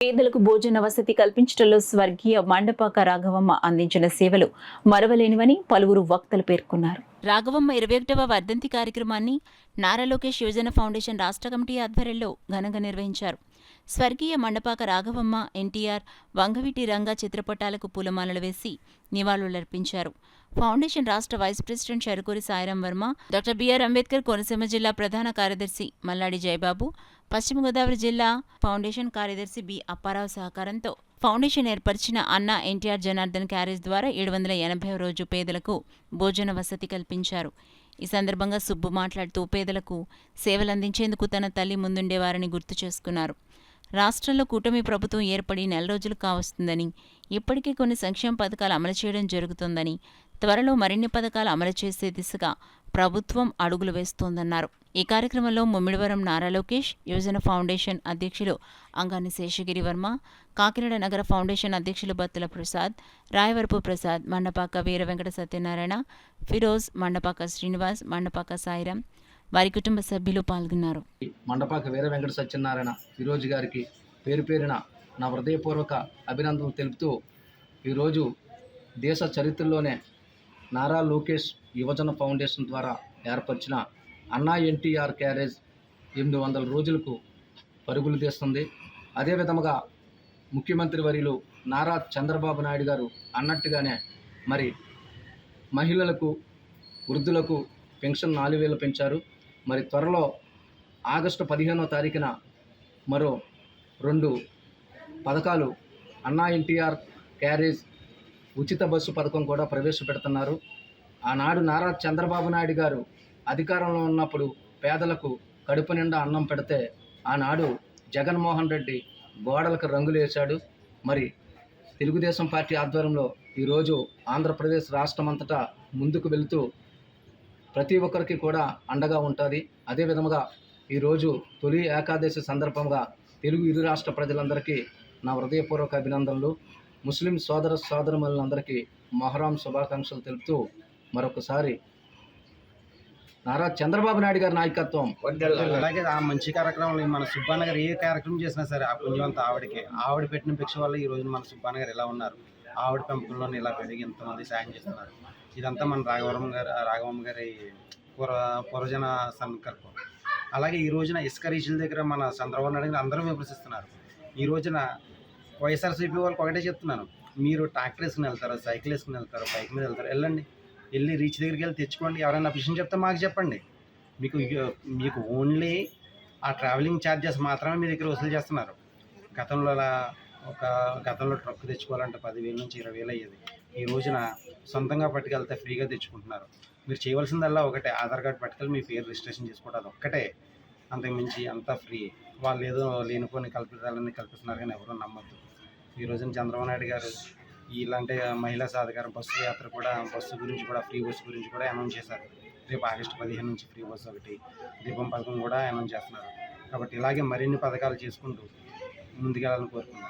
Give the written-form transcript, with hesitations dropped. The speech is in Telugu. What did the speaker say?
పేదలకు భోజన వసతి కల్పించడంలో స్వర్గీయ మండపాక రాఘవమ్మ అందించిన సేవలు మరవలేనివని పలువురు వక్తలు పేర్కొన్నారు. రాఘవమ్మ 21వ వర్ధంతి కార్యక్రమాన్ని నారా లోకేష్ యువజన ఫౌండేషన్ రాష్ట్ర కమిటీ ఆధ్వర్యంలో ఘనంగా నిర్వహించారు. స్వర్గీయ మండపాక రాఘవమ్మ, ఎన్టీఆర్, వంగవీటి రంగా చిత్రపటాలకు పూలమాలలు వేసి నివాళులర్పించారు. ఫౌండేషన్ రాష్ట్ర vice president Cherukuri Sairam Varma, doctor BR Ambedkar Konaseema జిల్లా ప్రధాన కార్యదర్శి మల్లాడి జయబాబు, పశ్చిమ గోదావరి జిల్లా ఫౌండేషన్ కార్యదర్శి బి అప్పారావు సహకారంతో ఫౌండేషన్ ఏర్పరిచిన అన్నా ఎన్టీఆర్ జనార్దన్ క్యారేజ్ ద్వారా 780వ రోజు పేదలకు భోజన వసతి కల్పించారు. ఈ సందర్భంగా సుబ్బు మాట్లాడుతూ పేదలకు సేవలందించేందుకు తన తల్లి ముందుండేవారని గుర్తు చేసుకున్నారు. రాష్ట్రంలో కూటమి ప్రభుత్వం ఏర్పడి నెల రోజులు కావస్తుందని, ఇప్పటికే కొన్ని సంక్షేమ పథకాలు అమలు చేయడం జరుగుతోందని, త్వరలో మరిన్ని పథకాలు అమలు చేసే దిశగా ప్రభుత్వం అడుగులు వేస్తోందన్నారు. ఈ కార్యక్రమంలో ముమ్మిడివరం నారా లోకేష్, యువజన ఫౌండేషన్ అధ్యక్షులు అంగాని శేషగిరి వర్మ, కాకినాడ నగర ఫౌండేషన్ అధ్యక్షులు బత్తుల ప్రసాద్, రాయవరపు ప్రసాద్, మండపాక వీర వెంకట సత్యనారాయణ, ఫిరోజ్, మండపాక శ్రీనివాస్, మండపాక సాయిరాం, వారి కుటుంబ సభ్యులు పాల్గొన్నారు. మండపాక వీర వెంకట సత్యనారాయణ, ఫిరోజ్ గారికి పేరు పేరున నా హృదయపూర్వక అభినందనలు తెలుపుతూ, ఈరోజు దేశ చరిత్రలోనే నారా లోకేష్ యువజన ఫౌండేషన్ ద్వారా ఏర్పరిచిన అన్నా ఎన్టీఆర్ క్యారేజ్ 800 రోజులకు పరుగులు తీస్తుంది. అదేవిధముగా ముఖ్యమంత్రి వర్యులు నారా చంద్రబాబు నాయుడు గారు అన్నట్టుగానే మరి మహిళలకు, వృద్ధులకు పెన్షన్ 4000 పెంచారు. మరి త్వరలో ఆగస్టు 15వ తారీఖున మరో 2 పథకాలు అన్నా ఎన్టీఆర్ క్యారేజ్ ఉచిత బస్సు పథకం కూడా ప్రవేశపెడుతున్నారు. ఆనాడు నారా చంద్రబాబు నాయుడు గారు అధికారంలో ఉన్నప్పుడు పేదలకు కడుపు నిండా అన్నం పెడితే, ఆనాడు జగన్మోహన్ రెడ్డి గోడలకు రంగులు వేశాడు. మరి తెలుగుదేశం పార్టీ ఆధ్వర్యంలో ఈరోజు ఆంధ్రప్రదేశ్ రాష్ట్రమంతటా ముందుకు వెళుతూ ప్రతి ఒక్కరికి కూడా అండగా ఉంటుంది. అదేవిధముగా ఈరోజు తొలి ఏకాదశి సందర్భంగా తెలుగు ఇరు రాష్ట్ర ప్రజలందరికీ నా హృదయపూర్వక అభినందనలు. ముస్లిం సోదర సోదరులందరికీ మొహరం శుభాకాంక్షలు తెలుపుతూ మరొకసారి నారా చంద్రబాబు నాయుడు గారి నాయకత్వం. అలాగే ఆ మంచి కార్యక్రమంలో మన సుబ్బన్న గారు ఏ కార్యక్రమం చేసినా సరే ఆ పుణ్యవంతా ఆవిడ పెట్టిన భిక్ష వల్ల ఈ రోజు మన సుబ్బన్న గారు ఇలా ఉన్నారు. ఆవిడ పెంపకంలో ఇలా పెరిగి ఎంతమంది సాయం చేస్తున్నారు. ఇదంతా మన రాఘవమ్మ గారి పూర్వజన సంకల్పం. అలాగే ఈ రోజున ఇసుక రీచుల దగ్గర మన చంద్రబాబు నాయుడు గారు అందరూ విమర్శిస్తున్నారు. ఈ రోజున వైఎస్ఆర్సీపీ వాళ్ళకి ఒకటే చెప్తున్నాను, మీరు ట్రాక్టర్ వేసుకుని వెళ్తారు, సైకిల్ వేసుకుని వెళ్తారు, బైక్ మీద వెళ్తారు, వెళ్ళి రీచ్ దగ్గరికి వెళ్ళి తెచ్చుకోండి. ఎవరైనా విషయం చెప్తే మాకు చెప్పండి. మీకు ఓన్లీ ఆ ట్రావెలింగ్ ఛార్జెస్ మాత్రమే మీ దగ్గర వసూలు చేస్తున్నారు. గతంలో ట్రక్ తెచ్చుకోవాలంటే 10,000 నుంచి 20,000 అయ్యేది. ఈ రోజున సొంతంగా పట్టుకెళ్తే ఫ్రీగా తెచ్చుకుంటున్నారు. మీరు చేయవలసిందల్లా ఒకటే, ఆధార్ కార్డు పట్టుకెళ్ళి మీ పేరు రిజిస్ట్రేషన్ చేసుకోవడం, అది ఒక్కటే. అంతకుమించి అంతా ఫ్రీ. వాళ్ళు ఏదో లేనిపోని కల్పితాలన్నీ కల్పిస్తున్నారు కానీ ఎవరూ నమ్మద్దు. ఈ రోజున చంద్రబాబు నాయుడు గారు ఇలాంటి మహిళా సాధికారం బస్సు యాత్ర కూడా, బస్సు గురించి కూడా, ఫ్రీ బస్సు గురించి కూడా అనౌన్స్ చేశారు. రేపు ఆగస్టు 15 నుంచి ఫ్రీ బస్సు ఒకటి, దీపం పథకం కూడా అనౌన్స్ చేస్తున్నారు. కాబట్టి ఇలాగే మరిన్ని పథకాలు చేసుకుంటూ ముందుకెళ్ళాలని కోరుకుంటున్నాను.